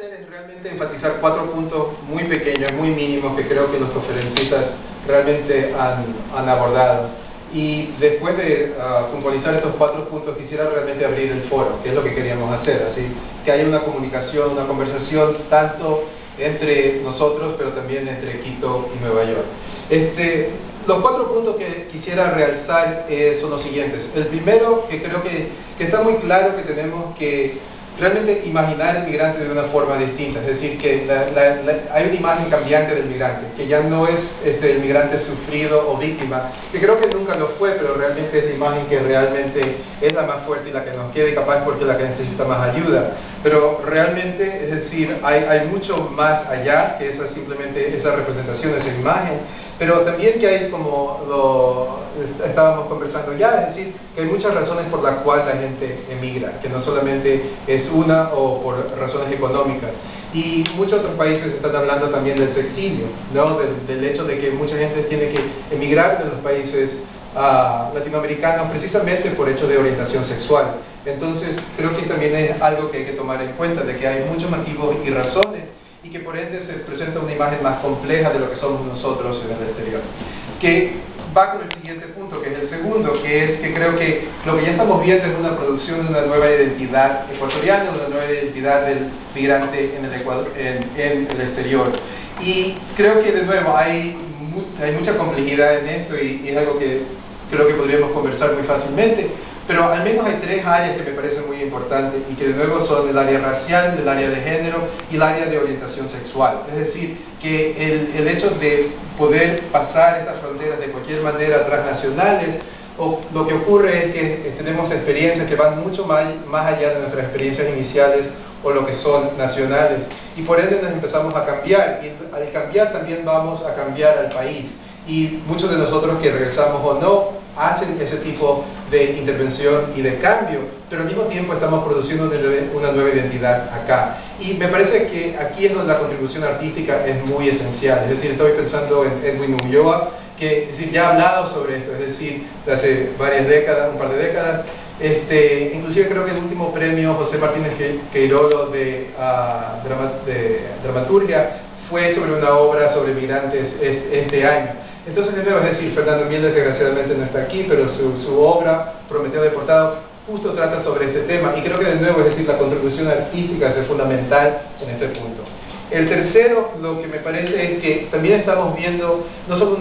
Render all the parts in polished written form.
hacer es realmente enfatizar 4 puntos muy pequeños, muy mínimos, que creo que los conferencistas realmente han abordado. Y después de puntualizar estos 4 puntos, quisiera realmente abrir el foro, que es lo que queríamos hacer, así que haya una comunicación, una conversación, tanto entre nosotros, pero también entre Quito y Nueva York. Los 4 puntos que quisiera realzar son los siguientes. El primero, que creo que está muy claro que tenemos que realmente imaginar el migrante de una forma distinta, es decir, que hay una imagen cambiante del migrante, que ya no es el migrante sufrido o víctima, que creo que nunca lo fue, pero realmente es la imagen que realmente es la más fuerte y la que nos queda, y capaz porque la que necesita más ayuda. Pero realmente, es decir, hay mucho más allá que simplemente esa representación, esa imagen, pero también que hay, como lo estábamos conversando ya, es decir, que hay muchas razones por las cuales la gente emigra, que no solamente es una o por razones económicas. Y muchos otros países están hablando también del sexilio, ¿no? Del hecho de que mucha gente tiene que emigrar de los países latinoamericanos precisamente por hecho de orientación sexual. Entonces, creo que también es algo que hay que tomar en cuenta, de que hay muchos motivos y razones, y que por ende se presenta una imagen más compleja de lo que somos nosotros en el exterior. Que va con el siguiente punto, que es el segundo, que es que creo que lo que ya estamos viendo es una producción de una nueva identidad ecuatoriana, una nueva identidad del migrante en el Ecuador, en el exterior. Y creo que de nuevo hay mucha complejidad en esto, y es algo que creo que podríamos conversar muy fácilmente, pero al menos hay 3 áreas que me parecen muy importantes, y que de nuevo son el área racial, el área de género y el área de orientación sexual. Es decir, que el hecho de poder pasar estas fronteras de cualquier manera transnacionales, o lo que ocurre es que tenemos experiencias que van mucho más allá de nuestras experiencias iniciales o lo que son nacionales, y por ende nos empezamos a cambiar, y al cambiar también vamos a cambiar al país, y muchos de nosotros que regresamos o no hacen ese tipo de intervención y de cambio, pero al mismo tiempo estamos produciendo una nueva identidad acá. Y me parece que aquí es donde la contribución artística es muy esencial. Es decir, estoy pensando en Edwin Ulloa, que es decir, ya ha hablado sobre esto, es decir, de hace varias décadas, un par de décadas. Inclusive creo que el último premio José Martínez Queirolo de dramaturgia fue sobre una obra sobre migrantes este año. Entonces, de nuevo, es decir, Fernando Miel desgraciadamente no está aquí, pero su obra, Prometeo Deportado, justo trata sobre este tema, y creo que de nuevo, es decir, la contribución artística es fundamental en este punto. El tercero, lo que me parece es que también estamos viendo no solo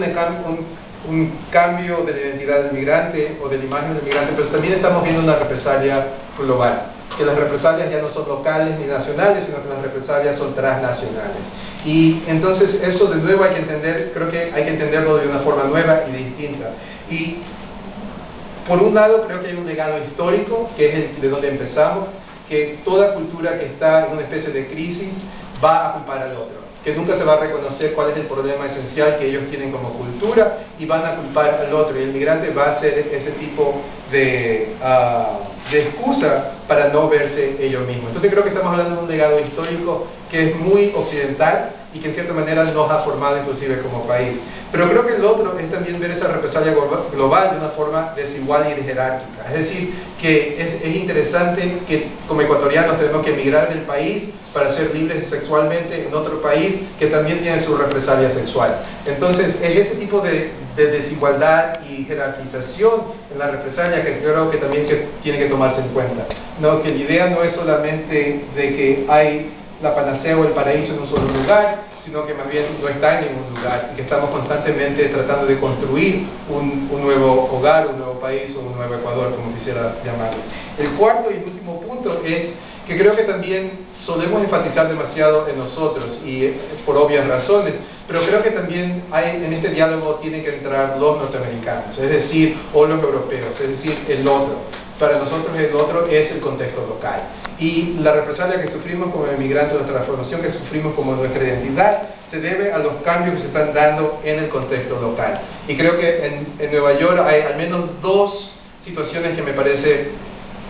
un cambio de la identidad del migrante o de la imagen del migrante, pero también estamos viendo una represalia global, que las represalias ya no son locales ni nacionales, sino que las represalias son transnacionales. Y entonces eso de nuevo hay que entender, creo que hay que entenderlo de una forma nueva y distinta. Y por un lado creo que hay un legado histórico, que es el de donde empezamos, que toda cultura que está en una especie de crisis va a culpar al otro, que nunca se va a reconocer cuál es el problema esencial que ellos tienen como cultura, y van a culpar al otro, y el migrante va a ser ese tipo de excusa para no verse ellos mismos. Entonces creo que estamos hablando de un legado histórico que es muy occidental y que en cierta manera nos ha formado inclusive como país. Pero creo que el otro es también ver esa represalia global de una forma desigual y jerárquica. Es decir, que es interesante que como ecuatorianos tenemos que emigrar del país para ser libres sexualmente en otro país que también tiene su represalia sexual. Entonces, es ese tipo de desigualdad y jerarquización en la represalia que creo que también tiene que tomarse en cuenta. No, que la idea no es solamente de que hay la panacea o el paraíso en un solo lugar, sino que más bien no está en ningún lugar, y que estamos constantemente tratando de construir un nuevo hogar, un nuevo país o un nuevo Ecuador, como quisiera llamarlo. El cuarto y último punto es que creo que también solemos enfatizar demasiado en nosotros, y por obvias razones, pero creo que también en este diálogo tienen que entrar los norteamericanos, es decir, o los europeos, es decir, el otro. Para nosotros el otro es el contexto local. Y la represalia que sufrimos como inmigrantes, la transformación que sufrimos como nuestra identidad, se debe a los cambios que se están dando en el contexto local. Y creo que en Nueva York hay al menos 2 situaciones que me parecen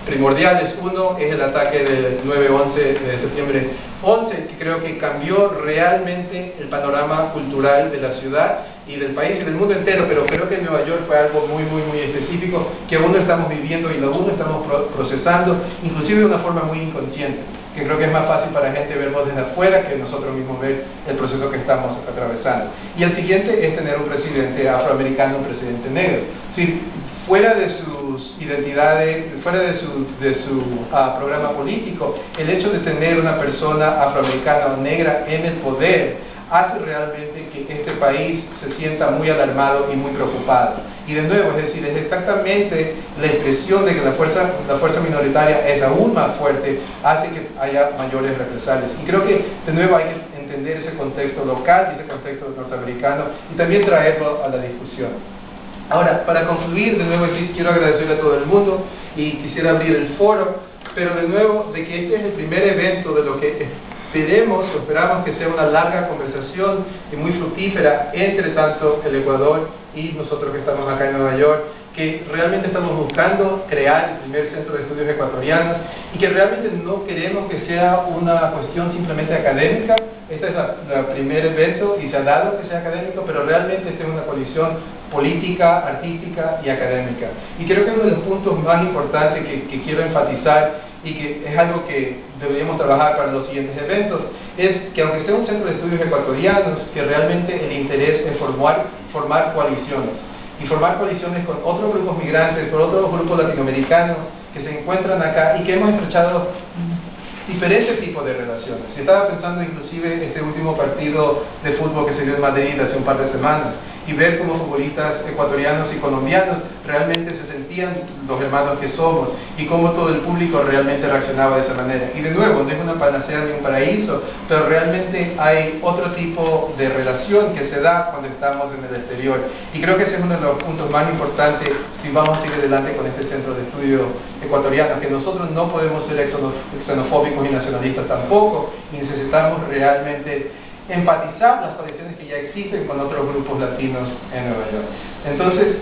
primordiales. Uno es el ataque del 9/11 de septiembre 11, que creo que cambió realmente el panorama cultural de la ciudad y del país y del mundo entero, pero creo que en Nueva York fue algo muy específico que aún no estamos viviendo y lo aún estamos procesando, inclusive de una forma muy inconsciente, que creo que es más fácil para gente vernos desde afuera que nosotros mismos ver el proceso que estamos atravesando. Y el siguiente es tener un presidente afroamericano, un presidente negro. Sí, fuera de sus identidades, fuera de su programa político, el hecho de tener una persona afroamericana o negra en el poder hace realmente que este país se sienta muy alarmado y muy preocupado. Y de nuevo, es decir, es exactamente la expresión de que la fuerza minoritaria es aún más fuerte, hace que haya mayores represalias. Y creo que de nuevo hay que entender ese contexto local, ese contexto norteamericano, y también traerlo a la discusión. Ahora, para concluir, de nuevo quiero agradecerle a todo el mundo y quisiera abrir el foro, pero de nuevo, de que este es el primer evento de lo que esperamos que sea una larga conversación y muy fructífera entre tanto el Ecuador y nosotros que estamos acá en Nueva York, que realmente estamos buscando crear el primer centro de estudios ecuatorianos y que realmente no queremos que sea una cuestión simplemente académica. Este es el primer evento y se ha dado que sea académico, pero realmente esta es una coalición política, artística y académica. Y creo que uno de los puntos más importantes que quiero enfatizar y que es algo que deberíamos trabajar para los siguientes eventos, es que aunque sea un centro de estudios ecuatorianos, que realmente el interés es formar coaliciones, y formar coaliciones con otros grupos migrantes, con otros grupos latinoamericanos que se encuentran acá y que hemos estrechado diferentes tipos de relaciones. Si estaba pensando inclusive este último partido de fútbol que se dio en Madrid hace un par de semanas, y ver cómo futbolistas ecuatorianos y colombianos realmente se sentían los hermanos que somos, y cómo todo el público realmente reaccionaba de esa manera. Y de nuevo, no es una panacea ni un paraíso, pero realmente hay otro tipo de relación que se da cuando estamos en el exterior. Y creo que ese es uno de los puntos más importantes si vamos a seguir adelante con este centro de estudio ecuatoriano, que nosotros no podemos ser xenofóbicos y nacionalistas tampoco, y necesitamos realmente empatizar las condiciones que ya existen con otros grupos latinos en Nueva York. Entonces,